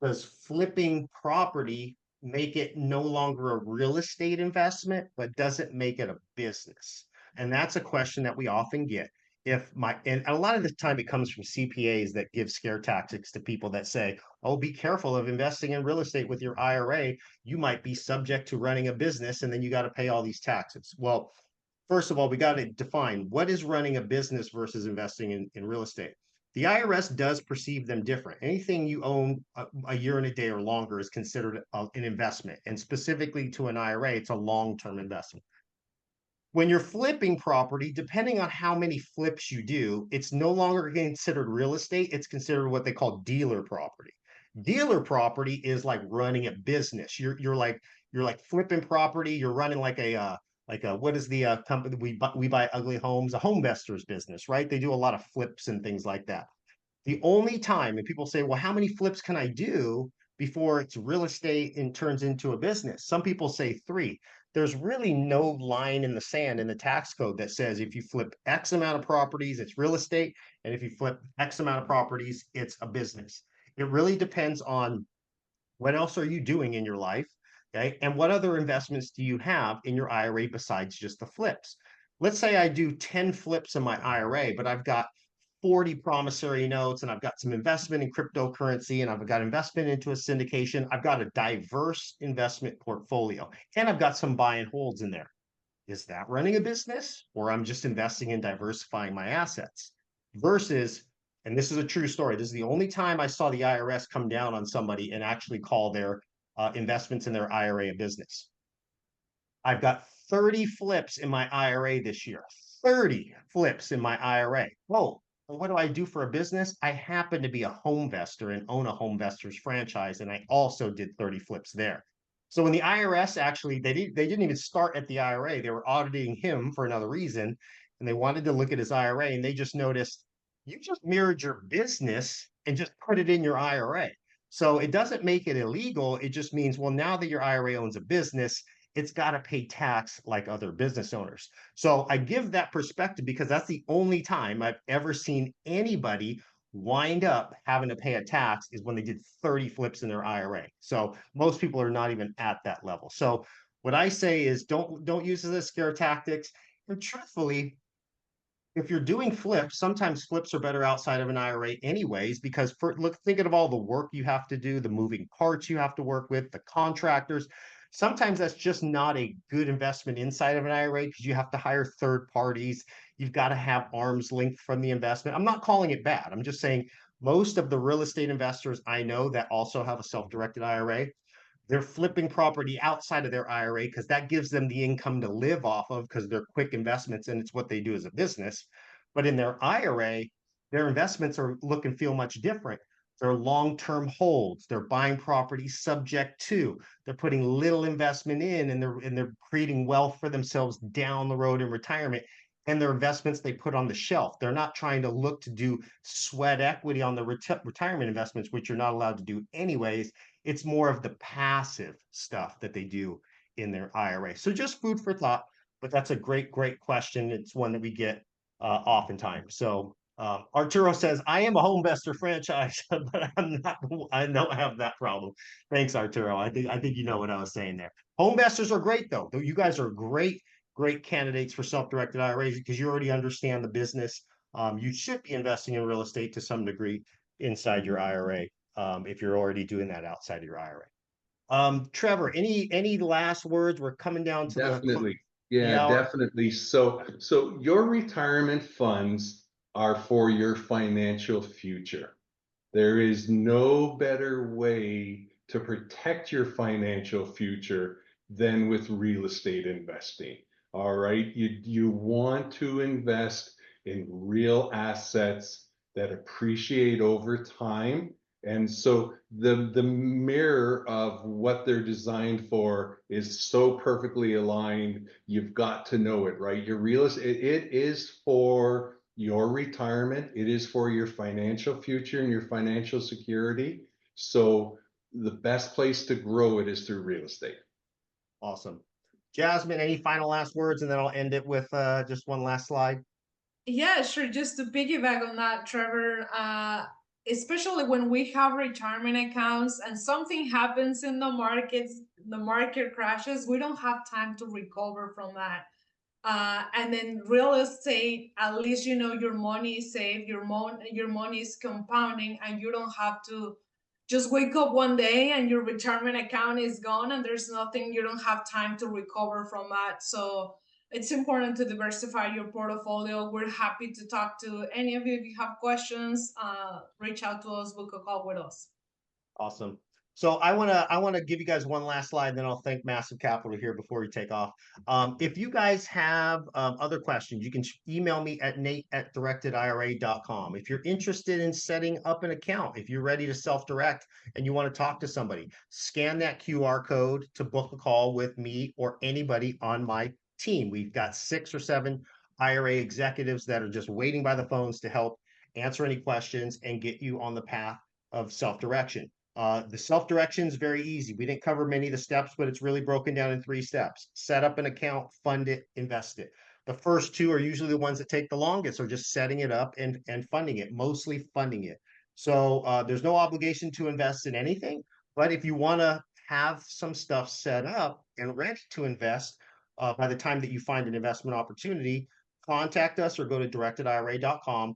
does flipping property make it no longer a real estate investment, but does it make it a business? And that's a question that we often get. And a lot of the time it comes from CPAs that give scare tactics to people that say, oh, be careful of investing in real estate with your IRA. You might be subject to running a business and then you got to pay all these taxes. Well, first of all, we got to define what is running a business versus investing in real estate. The IRS does perceive them different. Anything you own a year and a day or longer is considered an investment. And specifically to an IRA, it's a long-term investment. When you're flipping property, depending on how many flips you do, it's no longer considered real estate. It's considered what they call dealer property. Dealer property is like running a business. You're like flipping property. You're running like a what is the company we buy ugly homes, a home investors business, right? They do a lot of flips and things like that. The only time, and people say, well, how many flips can I do before it's real estate and turns into a business? Some people say 3. There's really no line in the sand in the tax code that says if you flip X amount of properties, it's real estate. And if you flip X amount of properties, it's a business. It really depends on what else are you doing in your life? Okay. And what other investments do you have in your IRA besides just the flips? Let's say I do 10 flips in my IRA, but I've got 40 promissory notes and I've got some investment in cryptocurrency and I've got investment into a syndication. I've got a diverse investment portfolio and I've got some buy and holds in there. Is that running a business, or I'm just investing in diversifying my assets? Versus, and this is a true story, this is the only time I saw the IRS come down on somebody and actually call their investments in their IRA a business. I've got 30 flips in my IRA this year. 30 flips in my IRA. Whoa, well, what do I do for a business? I happen to be a home investor and own a home investors franchise, and I also did 30 flips there. So when the IRS actually, they didn't even start at the IRA. They were auditing him for another reason, and they wanted to look at his IRA, and they just noticed, you just mirrored your business and just put it in your IRA. So it doesn't make it illegal. It just means, well, now that your IRA owns a business, it's got to pay tax like other business owners. So I give that perspective because that's the only time I've ever seen anybody wind up having to pay a tax is when they did 30 flips in their IRA. So most people are not even at that level. So what I say is don't use it as scare tactics. And truthfully, if you're doing flips, sometimes flips are better outside of an IRA anyways, because thinking of all the work you have to do, the moving parts you have to work with, the contractors. Sometimes that's just not a good investment inside of an IRA because you have to hire third parties. You've got to have arm's length from the investment. I'm not calling it bad. I'm just saying most of the real estate investors I know that also have a self-directed IRA, they're flipping property outside of their IRA because that gives them the income to live off of because they're quick investments and it's what they do as a business. But in their IRA, their investments are look and feel much different. They're long-term holds. They're buying properties subject to. They're putting little investment in, and they're creating wealth for themselves down the road in retirement. And their investments they put on the shelf. They're not trying to look to do sweat equity on the retirement investments, which you're not allowed to do anyways. It's more of the passive stuff that they do in their IRA. So just food for thought, but that's a great, great question. It's one that we get oftentimes. So Arturo says, I am a home investor franchise, but I don't have that problem. Thanks, Arturo. I think you know what I was saying there. Home investors are great though. You guys are great candidates for self-directed IRAs because you already understand the business. You should be investing in real estate to some degree inside your IRA if you're already doing that outside of your IRA. Trevor, any last words? We're coming down to Definitely. the Yeah, hour. definitely. So your retirement funds are for your financial future. There is no better way to protect your financial future than with real estate investing. All right. You want to invest in real assets that appreciate over time. And so the mirror of what they're designed for is so perfectly aligned. You've got to know it, right? Your real estate, it is for your retirement. It is for your financial future and your financial security. So the best place to grow it is through real estate. Awesome. Jasmine, any final last words? And then I'll end it with just one last slide. Yeah, sure. Just to piggyback on that, Trevor, especially when we have retirement accounts and something happens in the markets, the market crashes, we don't have time to recover from that. And then real estate, at least you know your money is safe, your money is compounding, and you don't have to just wake up one day and your retirement account is gone and there's nothing. You don't have time to recover from that. So it's important to diversify your portfolio. We're happy to talk to any of you. If you have questions, reach out to us, book a call with us. Awesome. So I wanna give you guys one last slide, then I'll thank Massive Capital here before we take off. If you guys have other questions, you can email me at nate@directedira.com. If you're interested in setting up an account, if you're ready to self-direct and you want to talk to somebody, scan that QR code to book a call with me or anybody on my team. We've got 6 or 7 IRA executives that are just waiting by the phones to help answer any questions and get you on the path of self-direction. The self-direction is very easy. We didn't cover many of the steps, but it's really broken down in 3 steps. Set up an account, fund it, invest it. The first 2 are usually the ones that take the longest, or just setting it up and funding it, mostly funding it. So there's no obligation to invest in anything, but if you want to have some stuff set up and ready to invest by the time that you find an investment opportunity, contact us or go to directedira.com.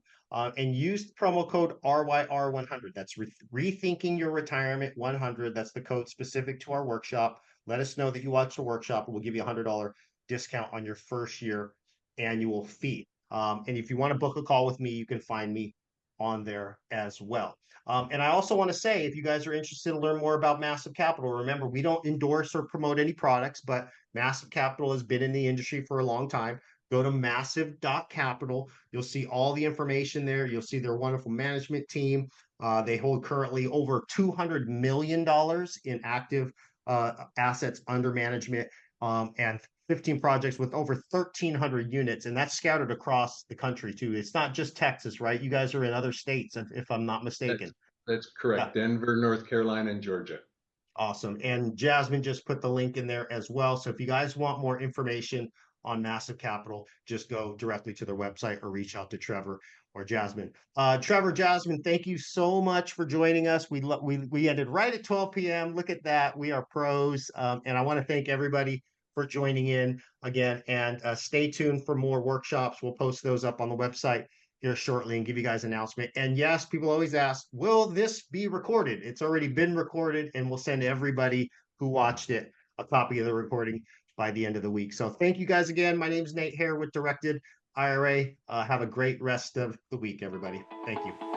And use the promo code RYR100. That's Rethinking Your Retirement 100. That's the code specific to our workshop. Let us know that you watched the workshop, and we'll give you a $100 discount on your first year annual fee. And if you want to book a call with me, you can find me on there as well. And I also want to say, if you guys are interested to learn more about Massive Capital, remember, we don't endorse or promote any products, but Massive Capital has been in the industry for a long time. Go to massive.capital. You'll see all the information there. You'll see their wonderful management team. They hold currently over $200 million in active assets under management, and 15 projects with over 1,300 units. And that's scattered across the country too. It's not just Texas, right? You guys are in other states, if I'm not mistaken. That's correct. Yeah. Denver, North Carolina, and Georgia. Awesome. And Jasmine just put the link in there as well. So if you guys want more information on Massive Capital, just go directly to their website or reach out to Trevor or Jasmine. Trevor, Jasmine, thank you so much for joining us. We ended right at 12 p.m. Look at that. We are pros. And I want to thank everybody for joining in again. And stay tuned for more workshops. We'll post those up on the website here shortly and give you guys an announcement. And yes, people always ask, will this be recorded? It's already been recorded, and we'll send everybody who watched it a copy of the recording by the end of the week. So thank you guys again. My name is Nate Hare with Directed IRA. Have a great rest of the week, everybody. Thank you.